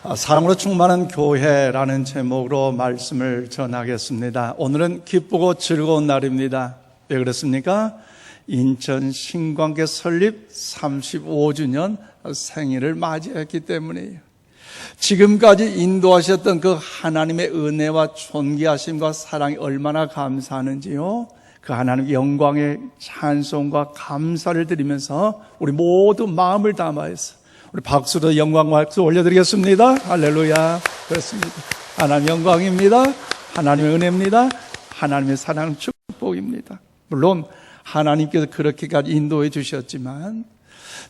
사랑으로 충만한 교회라는 제목으로 말씀을 전하겠습니다. 오늘은 기쁘고 즐거운 날입니다. 왜 그렇습니까? 인천 신광교 설립 35주년 생일을 맞이했기 때문이에요. 지금까지 인도하셨던 그 하나님의 은혜와 존귀하심과 사랑이 얼마나 감사하는지요. 그 하나님의 영광의 찬송과 감사를 드리면서 우리 모두 마음을 담아서 우리 박수로 영광 박수 올려드리겠습니다. 할렐루야. 그렇습니다. 하나님 영광입니다. 하나님의 은혜입니다. 하나님의 사랑 축복입니다. 물론 하나님께서 그렇게까지 인도해 주셨지만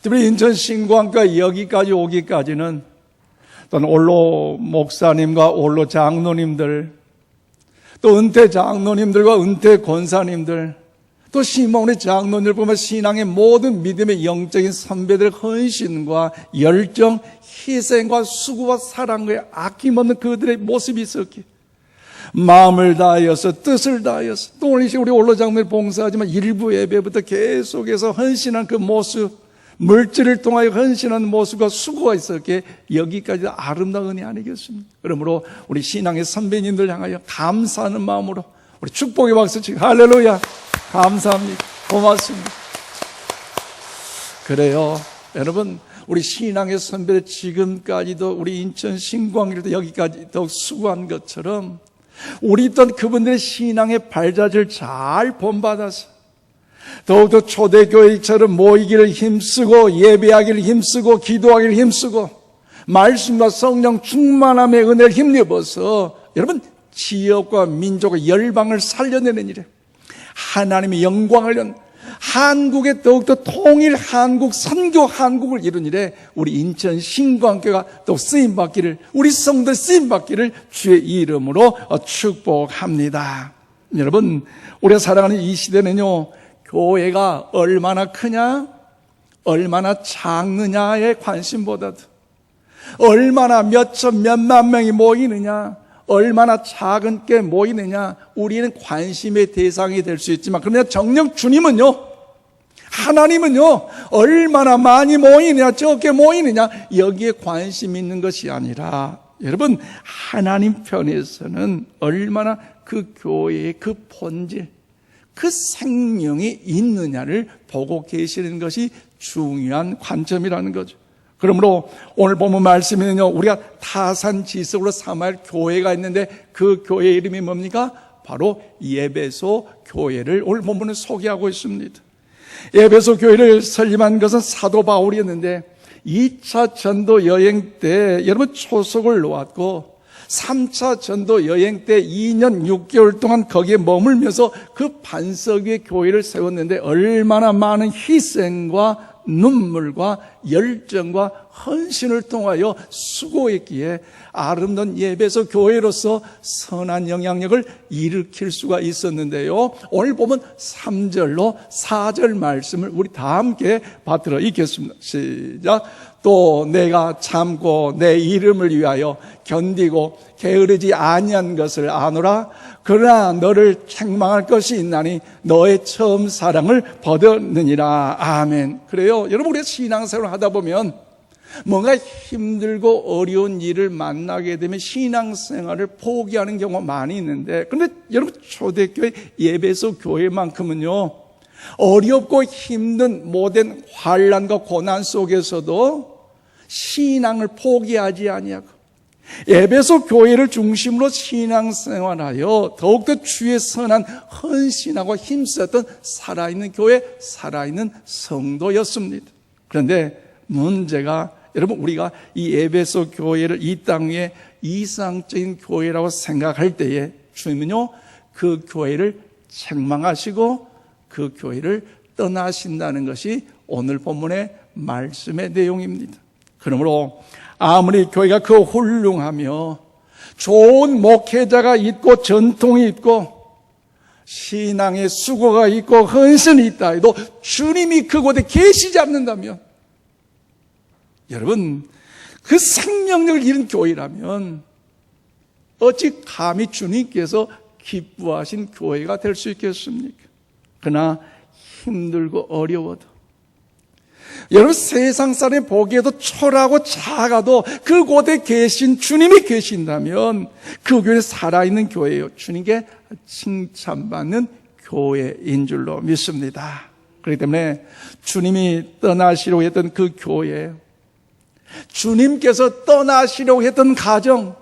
특별히 인천 신광교회 여기까지 오기까지는 또는 올로 목사님과 올로 장로님들, 또 은퇴 장로님들과 은퇴 권사님들, 또 시몬의 장로님들 보면 신앙의 모든 믿음의 영적인 선배들의 헌신과 열정, 희생과 수고와 사랑과 아낌없는 그들의 모습이 있었기에 마음을 다하여서 뜻을 다하여서 또 오늘 우리 올로 장로님 봉사하지만 일부 예배부터 계속해서 헌신한 그 모습, 물질을 통하여 헌신하는 모습과 수고가 있었기에 여기까지 아름다운 은혜 아니겠습니까? 그러므로 우리 신앙의 선배님들 향하여 감사하는 마음으로 우리 축복의 박수 치고 할렐루야. 감사합니다. 고맙습니다. 그래요. 여러분, 우리 신앙의 선배들 지금까지도 우리 인천 신광교회도 여기까지 더욱 수고한 것처럼 우리 또한 그분들의 신앙의 발자취를 잘 본받아서 더욱더 초대교회처럼 모이기를 힘쓰고 예배하기를 힘쓰고 기도하기를 힘쓰고 말씀과 성령 충만함의 은혜를 힘입어서 여러분 지역과 민족과 열방을 살려내는 일에 하나님의 영광을 위한 한국의 더욱더 통일 한국, 선교 한국을 이룬 일에 우리 인천 신광교회가 또 쓰임받기를, 우리 성도 쓰임받기를 주의 이름으로 축복합니다. 여러분, 우리가 살아가는 이 시대는요, 교회가 얼마나 크냐, 얼마나 작느냐에 관심보다도 얼마나 몇천 몇만 명이 모이느냐, 얼마나 작은 게 모이느냐, 우리는 관심의 대상이 될 수 있지만 그러나 정녕 주님은요, 하나님은요, 얼마나 많이 모이느냐 적게 모이느냐 여기에 관심 있는 것이 아니라 여러분 하나님 편에서는 얼마나 그 교회의 그 본질, 그 생명이 있느냐를 보고 계시는 것이 중요한 관점이라는 거죠. 그러므로 오늘 본문 말씀에는요, 우리가 타산지석으로 삼아야 할 교회가 있는데 그 교회 이름이 뭡니까? 바로 예배소 교회를 오늘 본문은 소개하고 있습니다. 예배소 교회를 설립한 것은 사도 바울이었는데 2차 전도 여행 때 여러분 초석을 놓았고 3차 전도 여행 때 2년 6개월 동안 거기에 머물면서 그 반석 위에 교회를 세웠는데 얼마나 많은 희생과 눈물과 열정과 헌신을 통하여 수고했기에 아름다운 예배소 교회로서 선한 영향력을 일으킬 수가 있었는데요. 오늘 보면 3절로 4절 말씀을 우리 다 함께 받들어 읽겠습니다. 시작. 또 내가 참고 내 이름을 위하여 견디고 게으르지 아니한 것을 아노라. 그러나 너를 책망할 것이 있나니 너의 처음 사랑을 버렸느니라. 아멘. 그래요. 여러분, 우리가 신앙생활을 하다 보면 뭔가 힘들고 어려운 일을 만나게 되면 신앙생활을 포기하는 경우가 많이 있는데, 그런데 여러분 초대교회 예배소 교회만큼은요, 어렵고 힘든 모든 환난과 고난 속에서도 신앙을 포기하지 아니하고 예배소 교회를 중심으로 신앙생활하여 더욱더 주의 선한 헌신하고 힘쓰였던 살아있는 교회, 살아있는 성도였습니다. 그런데 문제가 여러분 우리가 이 예배소 교회를 이 땅 위에 이상적인 교회라고 생각할 때에 주님은요 그 교회를 책망하시고 그 교회를 떠나신다는 것이 오늘 본문의 말씀의 내용입니다. 그러므로 아무리 교회가 그 훌륭하며 좋은 목회자가 있고 전통이 있고 신앙의 수고가 있고 헌신이 있다 해도 주님이 그곳에 계시지 않는다면 여러분 그 생명력을 잃은 교회라면 어찌 감히 주님께서 기뻐하신 교회가 될 수 있겠습니까? 그러나 힘들고 어려워도 여러분, 세상 사람이 보기에도 초라하고 작아도 그곳에 계신 주님이 계신다면 그 교회는 살아있는 교회예요. 주님께 칭찬받는 교회인 줄로 믿습니다. 그렇기 때문에 주님이 떠나시려고 했던 그 교회, 주님께서 떠나시려고 했던 가정,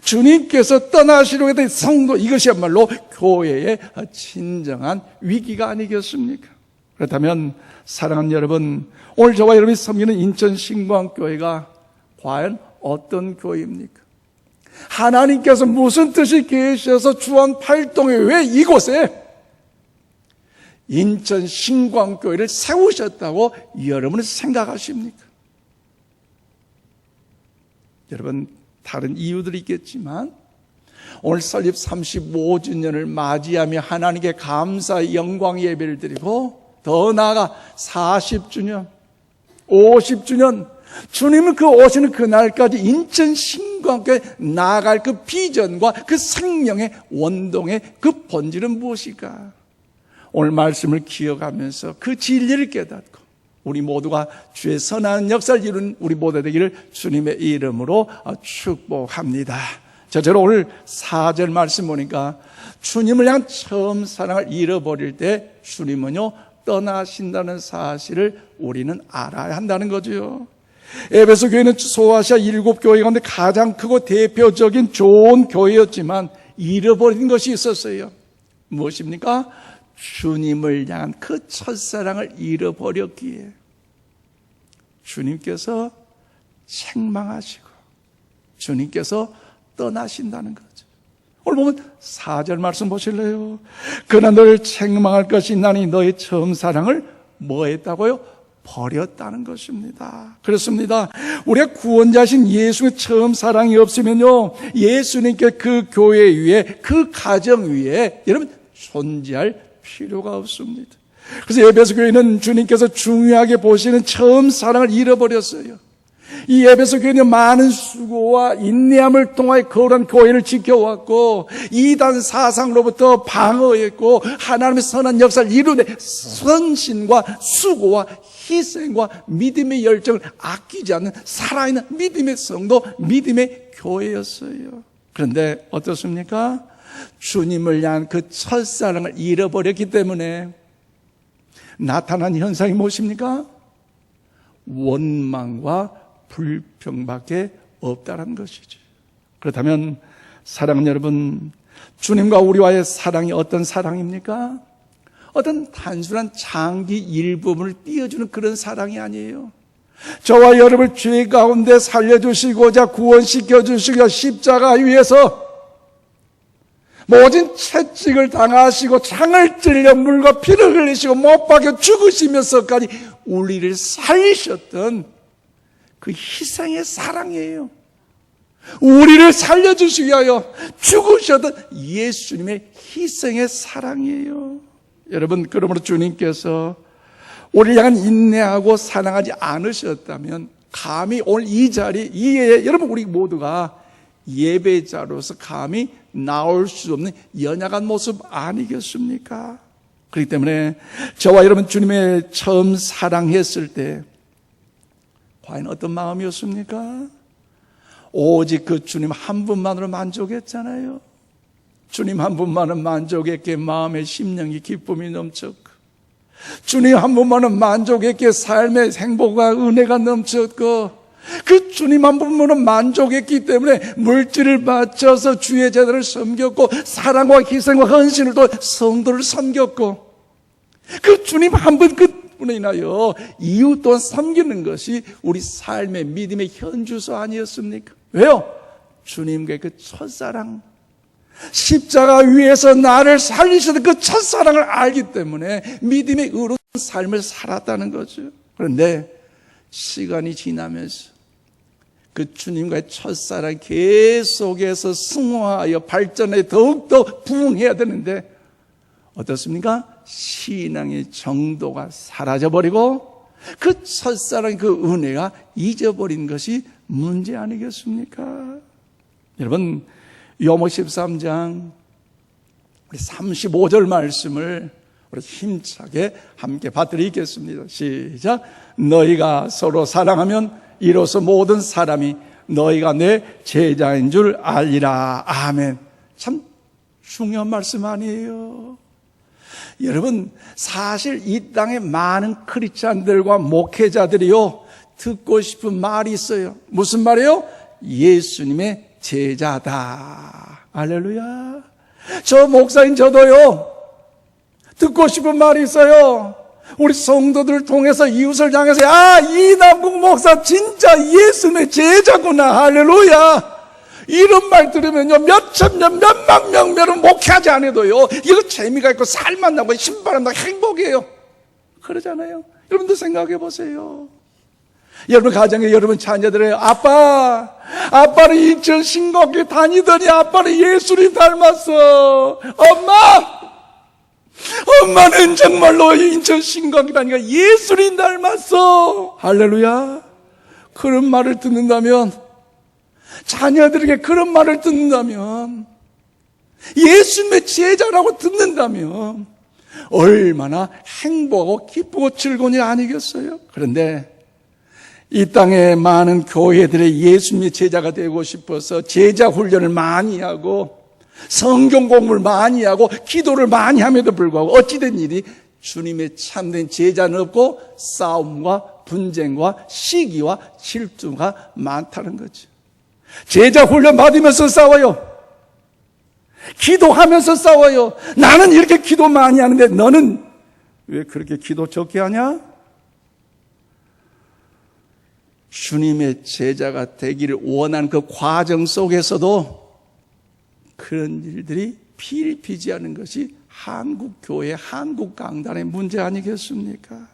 주님께서 떠나시려고 했던 성도, 이것이야말로 교회의 진정한 위기가 아니겠습니까? 그렇다면 사랑하는 여러분, 오늘 저와 여러분이 섬기는 인천 신광교회가 과연 어떤 교회입니까? 하나님께서 무슨 뜻이 계셔서 주원 8동에 왜 이곳에 인천 신광교회를 세우셨다고 여러분은 생각하십니까? 여러분, 다른 이유들이 있겠지만 오늘 설립 35주년을 맞이하며 하나님께 감사의 영광 예배를 드리고 더 나아가 40주년, 50주년, 주님은 그 오시는 그날까지 인천 신광교회 나아갈 그 비전과 그 생명의 원동의 그 본질은 무엇일까? 오늘 말씀을 기억하면서 그 진리를 깨닫고 우리 모두가 주의 선한 역사를 이루는 우리 모두 되기를 주님의 이름으로 축복합니다. 저로 오늘 4절 말씀 보니까 주님을 향한 처음 사랑을 잃어버릴 때 주님은요 떠나신다는 사실을 우리는 알아야 한다는 거죠. 에베소 교회는 소아시아 7교회 가운데 가장 크고 대표적인 좋은 교회였지만 잃어버린 것이 있었어요. 무엇입니까? 주님을 향한 그 첫사랑을 잃어버렸기에 주님께서 책망하시고 주님께서 떠나신다는 거죠. 오늘 보면 4절 말씀 보실래요? 그러나 너를 책망할 것이 있나니 너의 처음 사랑을 뭐 했다고요? 버렸다는 것입니다. 그렇습니다. 우리가 구원자신 예수의 처음 사랑이 없으면요 예수님께 그 교회 위에 그 가정 위에 여러분 존재할 필요가 없습니다. 그래서 에베소 교회는 주님께서 중요하게 보시는 처음 사랑을 잃어버렸어요. 이 에베소 교회는 많은 수고와 인내함을 통하여 거룩한 교회를 지켜왔고 이단 사상으로부터 방어했고 하나님의 선한 역사를 이루는 선신과 수고와 희생과 믿음의 열정을 아끼지 않는 살아있는 믿음의 성도, 믿음의 교회였어요. 그런데 어떻습니까? 주님을 향한 그 첫사랑을 잃어버렸기 때문에 나타난 현상이 무엇입니까? 원망과 불평밖에 없다는 것이죠. 그렇다면 사랑하는 여러분, 주님과 우리와의 사랑이 어떤 사랑입니까? 어떤 단순한 장기 일부분을 띄워주는 그런 사랑이 아니에요. 저와 여러분을 죄 가운데 살려주시고자 구원시켜 주시고 십자가 위에서 모진 채찍을 당하시고 창을 찔려 물과 피를 흘리시고 못 박혀 죽으시면서까지 우리를 살리셨던 그 희생의 사랑이에요. 우리를 살려주시기 위하여 죽으셨던 예수님의 희생의 사랑이에요. 여러분, 그러므로 주님께서 우리를 향한 인내하고 사랑하지 않으셨다면 감히 오늘 이 자리, 이에 여러분 우리 모두가 예배자로서 감히 나올 수 없는 연약한 모습 아니겠습니까? 그렇기 때문에 저와 여러분 주님의 처음 사랑했을 때 과연 어떤 마음이었습니까? 오직 그 주님 한 분만으로 만족했잖아요. 주님 한 분만은 만족했기에 마음의 심령이 기쁨이 넘쳤고 주님 한 분만은 만족했기에 삶의 행복과 은혜가 넘쳤고 그 주님 한 분만은 만족했기 때문에 물질을 바쳐서 주의 제자를 섬겼고 사랑과 희생과 헌신을 또 성도를 섬겼고 그 주님 한 분 그분에 인하여 이웃 또한 섬기는 것이 우리 삶의 믿음의 현주소 아니었습니까? 왜요? 주님과의 그 첫사랑 십자가 위에서 나를 살리시는 그 첫사랑을 알기 때문에 믿음의 의로운 삶을 살았다는 거죠. 그런데 시간이 지나면서 그 주님과의 첫사랑 계속해서 승화하여 발전해 더욱더 부흥해야 되는데 어떻습니까? 신앙의 정도가 사라져버리고 그 첫사랑 그 은혜가 잊어버린 것이 문제 아니겠습니까? 여러분 요모 13장 35절 말씀을 우리 힘차게 함께 받들이겠습니다. 시작. 너희가 서로 사랑하면 이로써 모든 사람이 너희가 내 제자인 줄 알리라. 아멘. 참 중요한 말씀 아니에요? 여러분, 사실 이 땅에 많은 크리스찬들과 목회자들이요, 듣고 싶은 말이 있어요. 무슨 말이에요? 예수님의 제자다. 할렐루야. 저 목사인 저도요, 듣고 싶은 말이 있어요. 우리 성도들을 통해서 이웃을 향해서, 이남국 목사 진짜 예수님의 제자구나. 할렐루야. 이런 말 들으면요, 몇천 명, 몇만 명은 목회하지 않아도요, 이거 재미가 있고 살만 나고 신바람 나고 행복이에요. 그러잖아요. 여러분도 생각해 보세요. 여러분 가정에 여러분 자녀들의 아빠는 인천 신곡에 다니더니 아빠는 예수님 닮았어. 엄마는 정말로 인천 신곡에 다니니까 예수님 닮았어. 할렐루야. 그런 말을 듣는다면, 자녀들에게 그런 말을 듣는다면, 예수님의 제자라고 듣는다면 얼마나 행복하고 기쁘고 즐거운 일 아니겠어요? 그런데 이 땅에 많은 교회들의 예수님의 제자가 되고 싶어서 제자 훈련을 많이 하고 성경 공부를 많이 하고 기도를 많이 함에도 불구하고 어찌된 일이 주님의 참된 제자는 없고 싸움과 분쟁과 시기와 질투가 많다는 거죠. 제자 훈련 받으면서 싸워요. 기도하면서 싸워요. 나는 이렇게 기도 많이 하는데 너는 왜 그렇게 기도 적게 하냐? 주님의 제자가 되기를 원하는 그 과정 속에서도 그런 일들이 필피지 않은 것이 한국교회, 한국강단의 문제 아니겠습니까?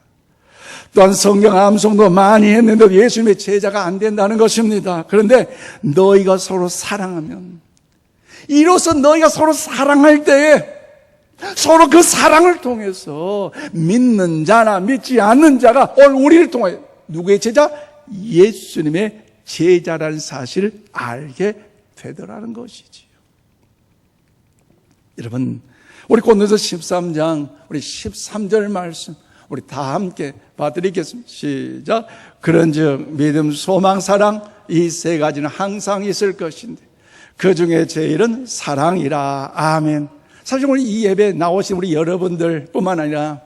또한 성경 암송도 많이 했는데 예수님의 제자가 안 된다는 것입니다. 그런데 너희가 서로 사랑하면, 이로써 너희가 서로 사랑할 때에 서로 그 사랑을 통해서 믿는 자나 믿지 않는 자가 오늘 우리를 통해 누구의 제자? 예수님의 제자라는 사실을 알게 되더라는 것이지요. 여러분, 우리 고린도서 13장 우리 13절 말씀 우리 다 함께 봐드리겠습니다. 시작. 그런즉 믿음, 소망, 사랑 이 세 가지는 항상 있을 것인데 그 중에 제일은 사랑이라. 아멘. 사실 우리 이 예배에 나오신 우리 여러분들 뿐만 아니라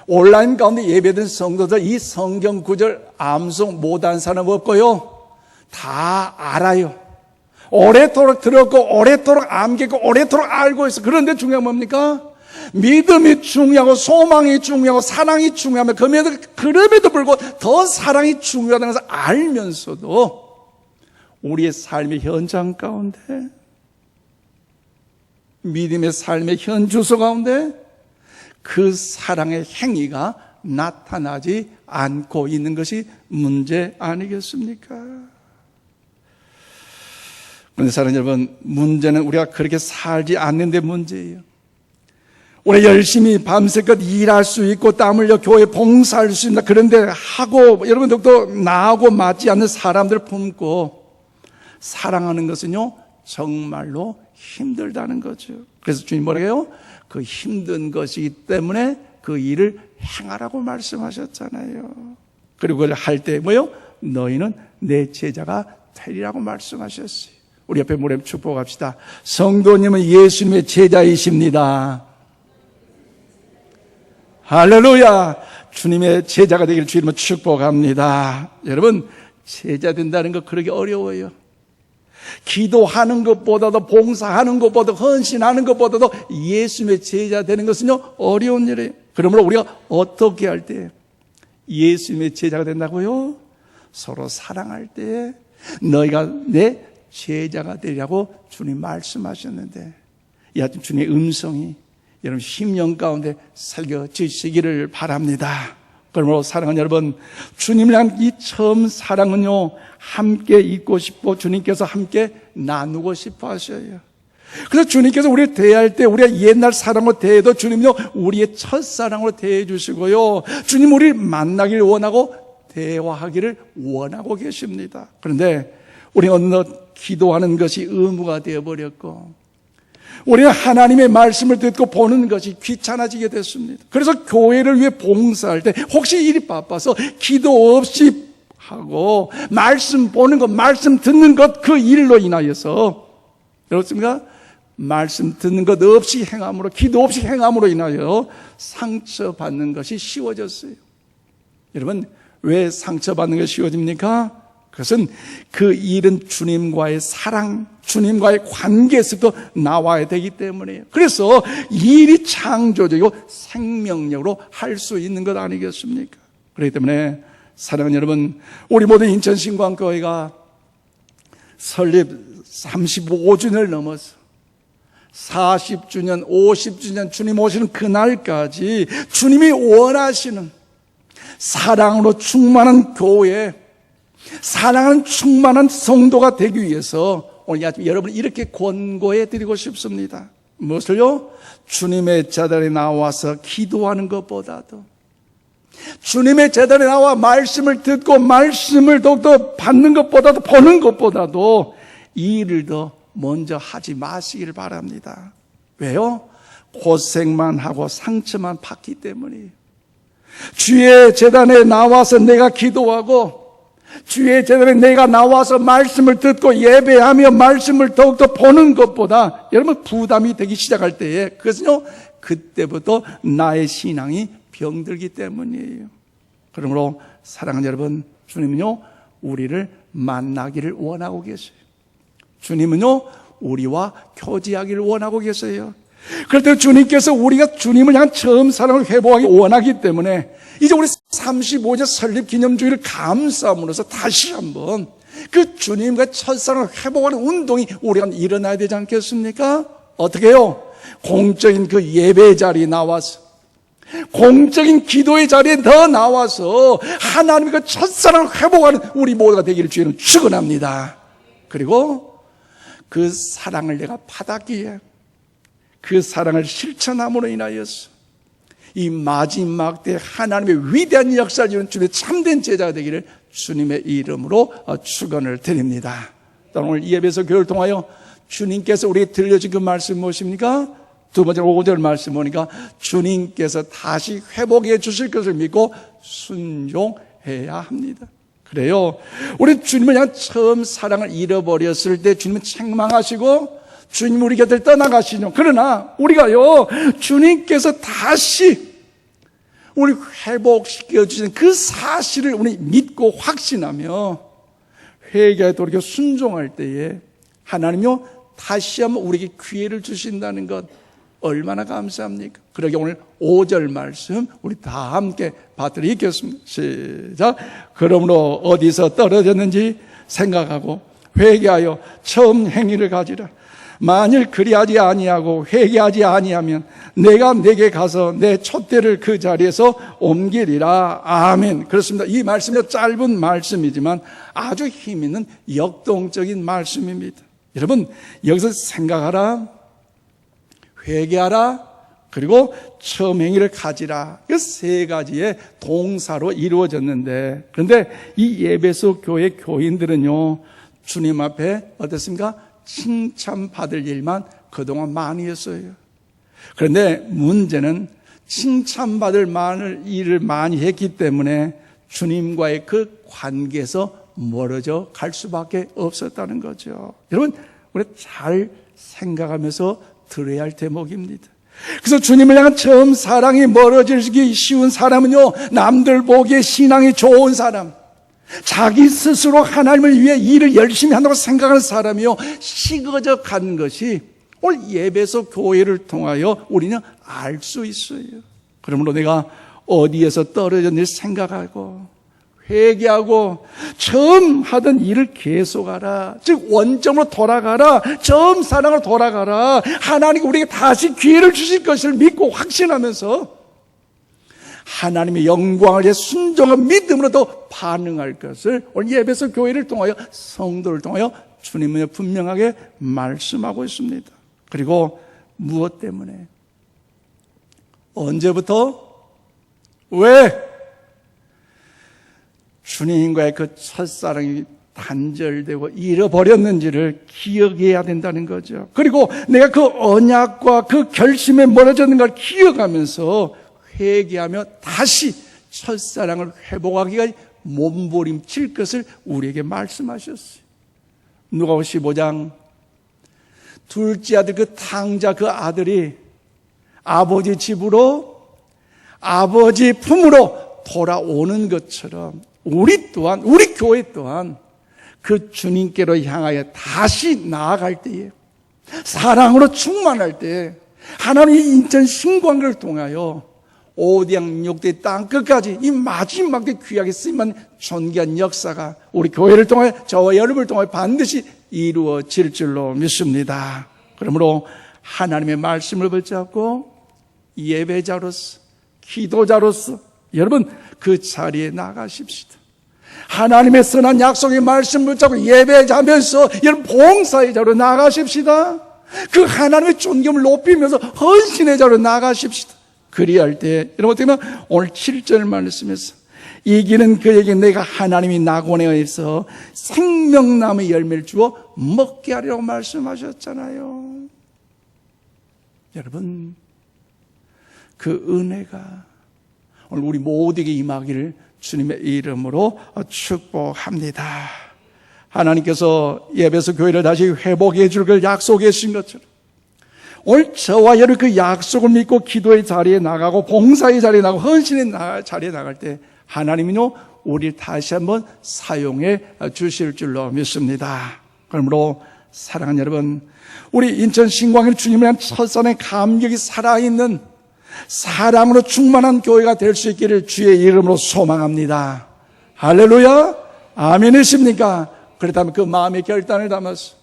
온라인 가운데 예배된 성도들 이 성경 구절 암송 못한 사람 없고요, 다 알아요. 오래도록 들었고 오래도록 암기했고 오래도록 알고 있어. 그런데 중요한 뭡니까? 믿음이 중요하고 소망이 중요하고 사랑이 중요하면 그럼에도 불구하고 더 사랑이 중요하다는 것을 알면서도 우리의 삶의 현장 가운데, 믿음의 삶의 현주소 가운데 그 사랑의 행위가 나타나지 않고 있는 것이 문제 아니겠습니까? 그런데 사랑하는 여러분, 문제는 우리가 그렇게 살지 않는 데 문제예요. 우리 열심히 밤새껏 일할 수 있고 땀 흘려 교회 봉사할 수 있다. 그런데 하고 여러분들도 나하고 맞지 않는 사람들을 품고 사랑하는 것은요 정말로 힘들다는 거죠. 그래서 주님 뭐라고 해요? 그 힘든 것이기 때문에 그 일을 행하라고 말씀하셨잖아요. 그리고 그걸 할 때 뭐요? 너희는 내 제자가 되리라고 말씀하셨어요. 우리 옆에 모래 축복합시다. 성도님은 예수님의 제자이십니다. 할렐루야. 주님의 제자가 되기를 주님은 축복합니다. 여러분, 제자 된다는 거 그렇게 어려워요. 기도하는 것보다도 봉사하는 것보다도 헌신하는 것보다도 예수님의 제자 되는 것은요 어려운 일이에요. 그러므로 우리가 어떻게 할 때 예수님의 제자가 된다고요? 서로 사랑할 때 너희가 내 제자가 되리라고 주님 말씀하셨는데, 이 아침 주님의 음성이 여러분 심령 가운데 새겨지시기를 바랍니다. 그러므로 사랑하는 여러분, 주님을 향한 이 처음 사랑은요 함께 있고 싶고 주님께서 함께 나누고 싶어 하셔요. 그래서 주님께서 우리를 대할 때 우리가 옛날 사랑으로 대해도 주님은요 우리의 첫사랑으로 대해 주시고요, 주님 우리를 만나기를 원하고 대화하기를 원하고 계십니다. 그런데 우리 어느덧 기도하는 것이 의무가 되어버렸고 우리는 하나님의 말씀을 듣고 보는 것이 귀찮아지게 됐습니다. 그래서 교회를 위해 봉사할 때 혹시 일이 바빠서 기도 없이 하고 말씀 보는 것, 말씀 듣는 것 그 일로 인하여서 그렇습니까? 말씀 듣는 것 없이 행함으로, 기도 없이 행함으로 인하여 상처받는 것이 쉬워졌어요. 여러분, 왜 상처받는 것이 쉬워집니까? 그것은 그 일은 주님과의 사랑, 주님과의 관계에서도 나와야 되기 때문이에요. 그래서 일이 창조적이고 생명력으로 할 수 있는 것 아니겠습니까? 그렇기 때문에 사랑하는 여러분, 우리 모두 인천신광교회가 설립 35주년을 넘어서 40주년, 50주년 주님 오시는 그날까지 주님이 원하시는 사랑으로 충만한 교회, 사랑하는 충만한 성도가 되기 위해서 오늘 아침 여러분 이렇게 권고해 드리고 싶습니다. 무엇을요? 주님의 제단에 나와서 기도하는 것보다도, 주님의 제단에 나와 말씀을 듣고 말씀을 더욱더 받는 것보다도, 보는 것보다도 이 일을 더 먼저 하지 마시길 바랍니다. 왜요? 고생만 하고 상처만 받기 때문이에요. 주의 제단에 나와서 내가 기도하고, 주의 제단에 내가 나와서 말씀을 듣고 예배하며 말씀을 더욱더 보는 것보다 여러분 부담이 되기 시작할 때에 그것은요, 그때부터 나의 신앙이 병들기 때문이에요. 그러므로 사랑하는 여러분, 주님은요 우리를 만나기를 원하고 계세요. 주님은요 우리와 교제하기를 원하고 계세요. 그럴 때 주님께서 우리가 주님을 향한 처음 사랑을 회복하기 원하기 때문에 이제 우리 35년 설립 기념주의를 감사함으로써 다시 한번 그 주님과 첫사랑을 회복하는 운동이 우리가 일어나야 되지 않겠습니까? 어떻게 해요? 공적인 그 예배 자리에 나와서, 공적인 기도의 자리에 더 나와서 하나님의 그 첫사랑을 회복하는 우리 모두가 되기를 주님은 축원합니다. 그리고 그 사랑을 내가 받았기에 그 사랑을 실천함으로 인하여서 이 마지막 때 하나님의 위대한 역사를 이루는 주님의 참된 제자가 되기를 주님의 이름으로 축원을 드립니다. 오늘 이 예배에서 교회를 통하여 주님께서 우리에게 들려준 그 말씀 무엇입니까? 두 번째 5절 말씀 보니까 주님께서 다시 회복해 주실 것을 믿고 순종해야 합니다. 그래요. 우리 주님을 향한 처음 사랑을 잃어버렸을 때 주님은 책망하시고 주님 우리 곁을 떠나가시죠. 그러나 우리가요, 주님께서 다시 우리 회복시켜 주시는 그 사실을 우리 믿고 확신하며 회개에 돌이켜 순종할 때에 하나님요 다시 한번 우리에게 기회를 주신다는 것 얼마나 감사합니까? 그러게 오늘 5절 말씀 우리 다 함께 받들어 읽겠습니다. 시작. 그러므로 어디서 떨어졌는지 생각하고 회개하여 처음 행위를 가지라. 만일 그리하지 아니하고 회개하지 아니하면 내가 내게 가서 내 촛대를 그 자리에서 옮기리라. 아멘. 그렇습니다. 이 말씀은 짧은 말씀이지만 아주 힘 있는 역동적인 말씀입니다. 여러분 여기서 생각하라, 회개하라, 그리고 처음 행위를 가지라. 이 세 가지의 동사로 이루어졌는데, 그런데 이 에베소 교회 교인들은요 주님 앞에 어떻습니까? 칭찬받을 일만 그동안 많이 했어요. 그런데 문제는 칭찬받을 일을 많이 했기 때문에 주님과의 그 관계에서 멀어져 갈 수밖에 없었다는 거죠. 여러분 우리 잘 생각하면서 들어야 할 대목입니다. 그래서 주님을 향한 처음 사랑이 멀어지기 쉬운 사람은요, 남들 보기에 신앙이 좋은 사람, 자기 스스로 하나님을 위해 일을 열심히 한다고 생각하는 사람이요 식어져 간 것이 오늘 예배소 교회를 통하여 우리는 알 수 있어요. 그러므로 내가 어디에서 떨어졌는지 생각하고 회개하고 처음 하던 일을 계속하라. 즉 원점으로 돌아가라. 처음 사랑으로 돌아가라. 하나님이 우리에게 다시 기회를 주실 것을 믿고 확신하면서 하나님의 영광을 위해 순종한 믿음으로 더 반응할 것을 오늘 예배소 교회를 통하여 성도를 통하여 주님은 분명하게 말씀하고 있습니다. 그리고 무엇 때문에? 언제부터? 왜? 주님과의 그 첫사랑이 단절되고 잃어버렸는지를 기억해야 된다는 거죠. 그리고 내가 그 언약과 그 결심에 멀어졌는가를 기억하면서 회개하며 다시 첫사랑을 회복하기가 몸부림칠 것을 우리에게 말씀하셨어요. 누가복음 15장 둘째 아들 그 탕자 그 아들이 아버지 집으로 아버지 품으로 돌아오는 것처럼 우리 또한 우리 교회 또한 그 주님께로 향하여 다시 나아갈 때에 사랑으로 충만할 때 하나님의 인천 신광을 통하여 오디양 육대 땅 끝까지 이 마지막 때 귀하게 쓰임만 존귀한 역사가 우리 교회를 통해 저와 여러분을 통해 반드시 이루어질 줄로 믿습니다. 그러므로 하나님의 말씀을 붙잡고 예배자로서 기도자로서 여러분 그 자리에 나가십시다. 하나님의 선한 약속의 말씀을 붙잡고 예배자면서 여러분 봉사의 자로 나가십시다. 그 하나님의 존경을 높이면서 헌신의 자로 나가십시다. 그리할 때 여러분 어떻게 보면 오늘 7절 말씀에서 이기는 그에게 내가 하나님이 낙원에 의해서 생명나무의 열매를 주어 먹게 하리라고 말씀하셨잖아요. 여러분 그 은혜가 오늘 우리 모두에게 임하기를 주님의 이름으로 축복합니다. 하나님께서 예배소 교회를 다시 회복해 줄 걸 약속해 주신 것처럼 오늘 저와 여러분 그 약속을 믿고 기도의 자리에 나가고 봉사의 자리에 나가고 헌신의 자리에 나갈 때 하나님은요 우리를 다시 한번 사용해 주실 줄로 믿습니다. 그러므로 사랑하는 여러분, 우리 인천 신광일 주님을 향한 첫사랑의 감격이 살아있는 사랑으로 충만한 교회가 될 수 있기를 주의 이름으로 소망합니다. 할렐루야, 아멘이십니까? 그렇다면 그 마음의 결단을 담아서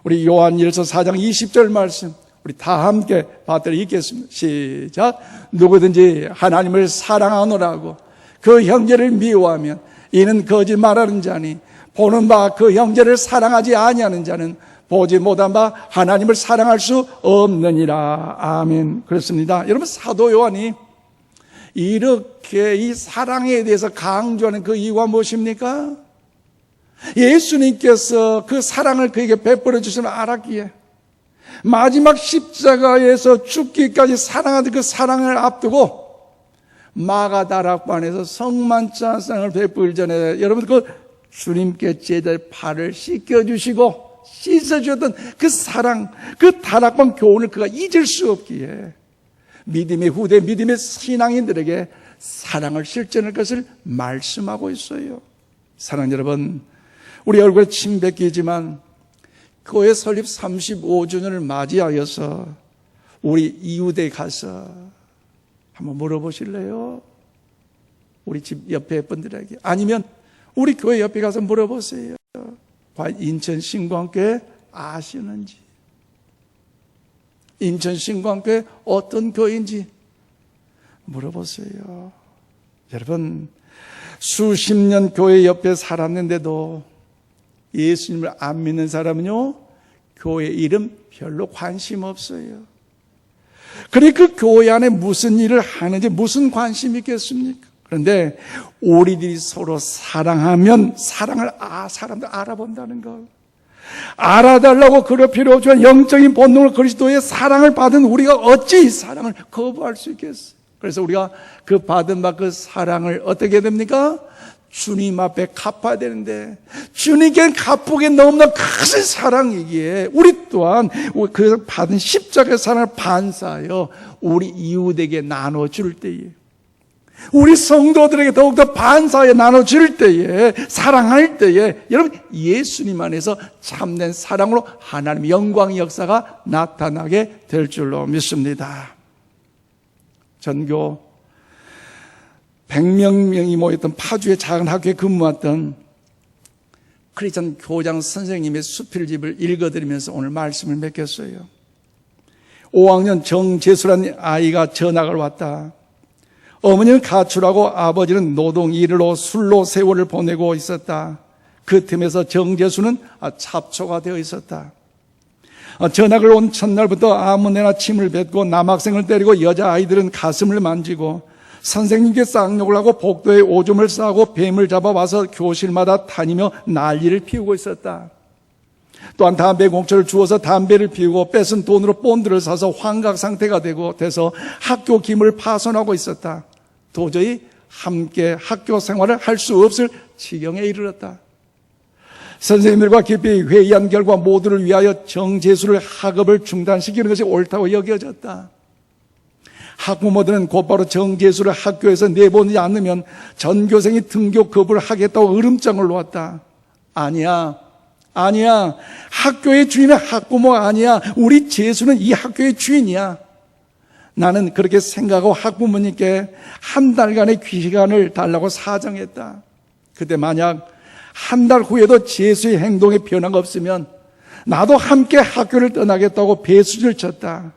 우리 요한일서 4장 20절 말씀 우리 다 함께 받들어 읽겠습니다. 시작. 누구든지 하나님을 사랑하노라고 그 형제를 미워하면 이는 거짓말하는 자니 보는 바 그 형제를 사랑하지 아니하는 자는 보지 못한 바 하나님을 사랑할 수 없느니라. 아멘. 그렇습니다. 여러분 사도 요한이 이렇게 이 사랑에 대해서 강조하는 그 이유가 무엇입니까? 예수님께서 그 사랑을 그에게 베풀어 주심을 알았기에 마지막 십자가에서 죽기까지 사랑하던 그 사랑을 앞두고 마가다락방에서 성만찬상을 베풀 전에 여러분 그 주님께 제자의 발을 씻겨주시고 씻어주었던 그 사랑, 그 다락방 교훈을 그가 잊을 수 없기에 믿음의 후대, 믿음의 신앙인들에게 사랑을 실천할 것을 말씀하고 있어요. 사랑 여러분, 우리 얼굴에 침 뱉기지만 교회 설립 35주년을 맞이하여서 우리 이웃에 가서 한번 물어보실래요? 우리 집 옆에 분들에게 아니면 우리 교회 옆에 가서 물어보세요. 과연 인천 신광교회 아시는지, 인천 신광교회 어떤 교회인지 물어보세요. 여러분 수십 년 교회 옆에 살았는데도 예수님을 안 믿는 사람은요 교회 이름 별로 관심 없어요. 그러니까 그 교회 안에 무슨 일을 하는지 무슨 관심이 있겠습니까? 그런데 우리들이 서로 사랑하면 사람들 알아본다는 것, 알아달라고 그럴 필요 없지만 영적인 본능을 그리스도의 사랑을 받은 우리가 어찌 이 사랑을 거부할 수 있겠어요? 그래서 우리가 그 받은 바 그 사랑을 어떻게 됩니까? 주님 앞에 갚아야 되는데 주님께 갚기에 너무나 큰 사랑이기에 우리 또한 그 받은 십자가의 사랑을 반사하여 우리 이웃에게 나눠줄 때에, 우리 성도들에게 더욱더 반사하여 나눠줄 때에, 사랑할 때에 여러분 예수님 안에서 참된 사랑으로 하나님의 영광의 역사가 나타나게 될 줄로 믿습니다. 전교 100명이 모였던 파주의 작은 학교에 근무했던 크리스천 교장 선생님의 수필집을 읽어드리면서 오늘 말씀을 맺겠어요. 5학년 정재수라는 아이가 전학을 왔다. 어머니는 가출하고 아버지는 노동 일로 술로 세월을 보내고 있었다. 그 틈에서 정재수는 잡초가 되어 있었다. 전학을 온 첫날부터 아무데나 침을 뱉고 남학생을 때리고 여자아이들은 가슴을 만지고 선생님께 쌍욕을 하고 복도에 오줌을 싸고 뱀을 잡아와서 교실마다 다니며 난리를 피우고 있었다. 또한 담배 공처를 주어서 담배를 피우고 뺏은 돈으로 본드를 사서 환각 상태가 돼서 학교 기물을 파손하고 있었다. 도저히 함께 학교 생활을 할 수 없을 지경에 이르렀다. 선생님들과 깊이 회의한 결과 모두를 위하여 정재수를 학업을 중단시키는 것이 옳다고 여겨졌다. 학부모들은 곧바로 정재수를 학교에서 내보내지 않으면 전교생이 등교 거부를 하겠다고 으름장을 놓았다. 아니야. 학교의 주인은 학부모가 아니야. 우리 재수는 이 학교의 주인이야. 나는 그렇게 생각하고 학부모님께 한 달간의 기간을 달라고 사정했다. 그때 만약 한 달 후에도 재수의 행동에 변화가 없으면 나도 함께 학교를 떠나겠다고 배수지를 쳤다.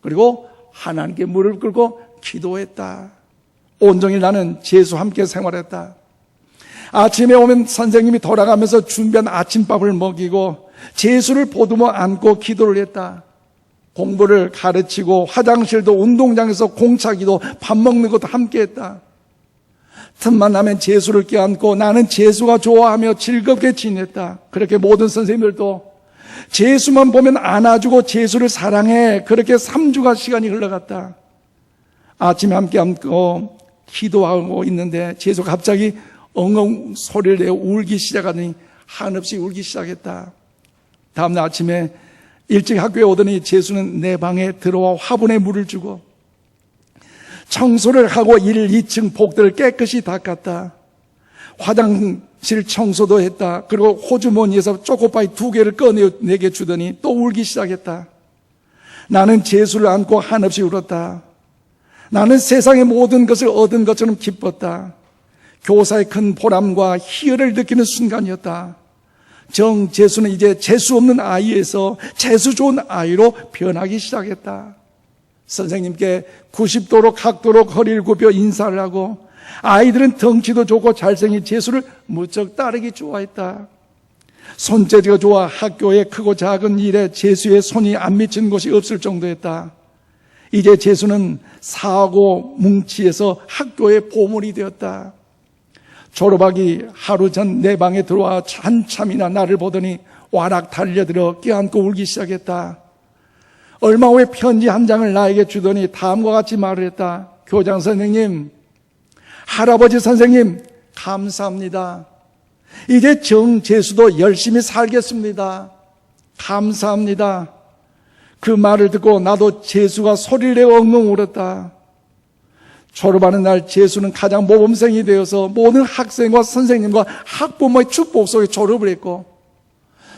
그리고 하나님께 무릎 꿇고 기도했다. 온종일 나는 재수와 함께 생활했다. 아침에 오면 선생님이 돌아가면서 준비한 아침밥을 먹이고 재수를 보듬어 안고 기도를 했다. 공부를 가르치고 화장실도 운동장에서 공차기도 밥 먹는 것도 함께 했다. 틈만 나면 재수를 껴안고 나는 재수가 좋아하며 즐겁게 지냈다. 그렇게 모든 선생님들도 재수만 보면 안아주고 재수를 사랑해. 그렇게 3주간 시간이 흘러갔다. 아침에 함께 앉고 기도하고 있는데 재수가 갑자기 엉엉 소리를 내어 울기 시작하더니 한없이 울기 시작했다. 다음날 아침에 일찍 학교에 오더니 재수는 내 방에 들어와 화분에 물을 주고 청소를 하고 1, 2층 복도를 깨끗이 닦았다. 화장실 청소도 했다. 그리고 호주머니에서 초코파이 2개를 꺼내 내게 주더니 또 울기 시작했다. 나는 재수를 안고 한없이 울었다. 나는 세상의 모든 것을 얻은 것처럼 기뻤다. 교사의 큰 보람과 희열을 느끼는 순간이었다. 정재수는 이제 재수 없는 아이에서 재수 좋은 아이로 변하기 시작했다. 선생님께 90도로 각도로 허리를 굽혀 인사를 하고 아이들은 덩치도 좋고 잘생긴 재수를 무척 따르기 좋아했다. 손재주가 좋아 학교의 크고 작은 일에 재수의 손이 안 미친 곳이 없을 정도였다. 이제 재수는 사고 뭉치에서 학교의 보물이 되었다. 졸업하기 하루 전 내 방에 들어와 한참이나 나를 보더니 와락 달려들어 껴안고 울기 시작했다. 얼마 후에 편지 한 장을 나에게 주더니 다음과 같이 말을 했다. 교장 선생님, 할아버지 선생님, 감사합니다. 이제 정재수도 열심히 살겠습니다. 감사합니다. 그 말을 듣고 나도 재수가 소리를 내어 엉엉 울었다. 졸업하는 날 재수는 가장 모범생이 되어서 모든 학생과 선생님과 학부모의 축복 속에 졸업을 했고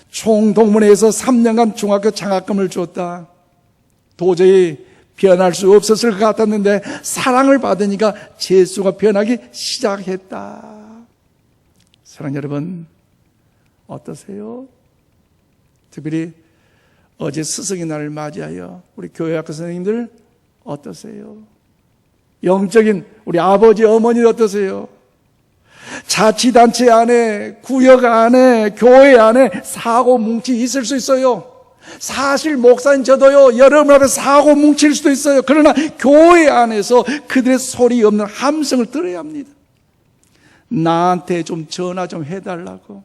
총동문회에서 3년간 중학교 장학금을 줬다. 도저히 변할 수 없었을 것 같았는데 사랑을 받으니까 재수가 변하기 시작했다. 사랑하는 여러분, 어떠세요? 특별히 어제 스승의 날을 맞이하여 우리 교회학교 선생님들 어떠세요? 영적인 우리 아버지, 어머니 어떠세요? 자치단체 안에, 구역 안에, 교회 안에 사고 뭉치 있을 수 있어요. 사실 목사인 저도요, 여러분 앞에 사고 뭉칠 수도 있어요. 그러나 교회 안에서 그들의 소리 없는 함성을 들어야 합니다. 나한테 좀 전화 좀 해달라고,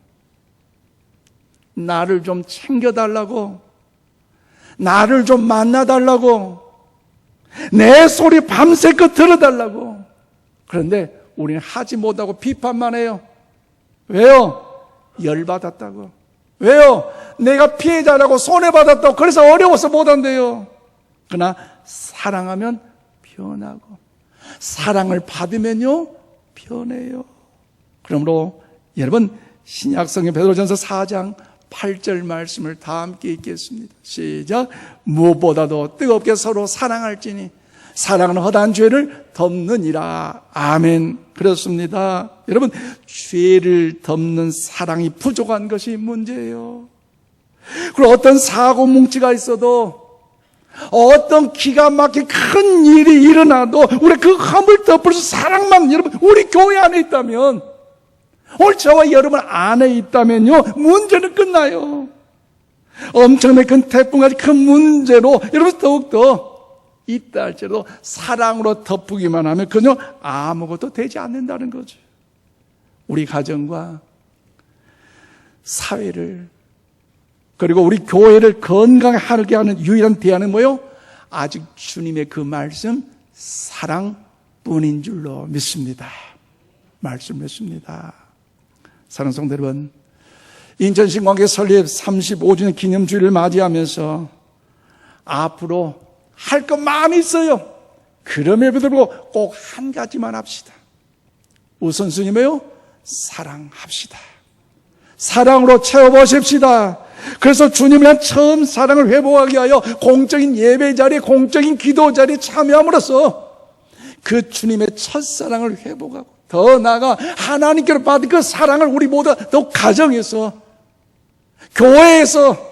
나를 좀 챙겨달라고, 나를 좀 만나달라고, 내 소리 밤새껏 들어달라고. 그런데 우리는 하지 못하고 비판만 해요. 왜요? 열받았다고. 왜요? 내가 피해자라고 손해받았다고. 그래서 어려워서 못한대요. 그러나 사랑하면 변하고 사랑을 받으면요 변해요. 그러므로 여러분 신약성경 베드로전서 4장 8절 말씀을 다 함께 읽겠습니다. 시작. 무엇보다도 뜨겁게 서로 사랑할지니 사랑은 허다한 죄를 덮느니라. 아멘. 그렇습니다. 여러분, 죄를 덮는 사랑이 부족한 것이 문제예요. 그리고 어떤 사고 뭉치가 있어도, 어떤 기가 막힌 큰 일이 일어나도 우리 그 흠을 덮을 수 사랑만 여러분 우리 교회 안에 있다면, 오늘 저와 여러분 안에 있다면요 문제는 끝나요. 엄청나게 큰 태풍같이 큰 문제로 여러분 더욱더 있다 할지라도 사랑으로 덮으기만 하면 그저 아무것도 되지 않는다는 거죠. 우리 가정과 사회를 그리고 우리 교회를 건강하게 하는 유일한 대안은 뭐요? 아직 주님의 그 말씀 사랑뿐인 줄로 믿습니다. 말씀 믿습니다. 사랑하는 성도 여러분, 인천신광교회 설립 35주년 기념주일을 맞이하면서 앞으로 할 것 많이 있어요. 그럼에도 불구하고 꼭 한 가지만 합시다. 우선순위 뭐요? 사랑합시다. 사랑으로 채워보십시다. 그래서 주님을 위한 처음 사랑을 회복하게 하여 공적인 예배 자리에 공적인 기도 자리에 참여함으로써 그 주님의 첫사랑을 회복하고 더 나아가 하나님께로 받은 그 사랑을 우리 모두 더 가정에서 교회에서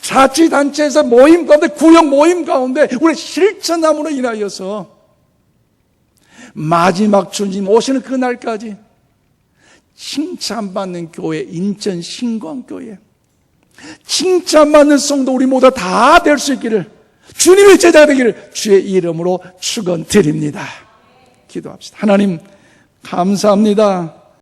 자치단체에서 모임 가운데 구역 모임 가운데 우리 실천함으로 인하여서 마지막 주님 오시는 그날까지 칭찬받는 교회 인천 신광교회 칭찬받는 성도 우리 모두 다 될 수 있기를 주님의 제자가 되기를 주의 이름으로 축원드립니다. 기도합시다. 하나님 감사합니다.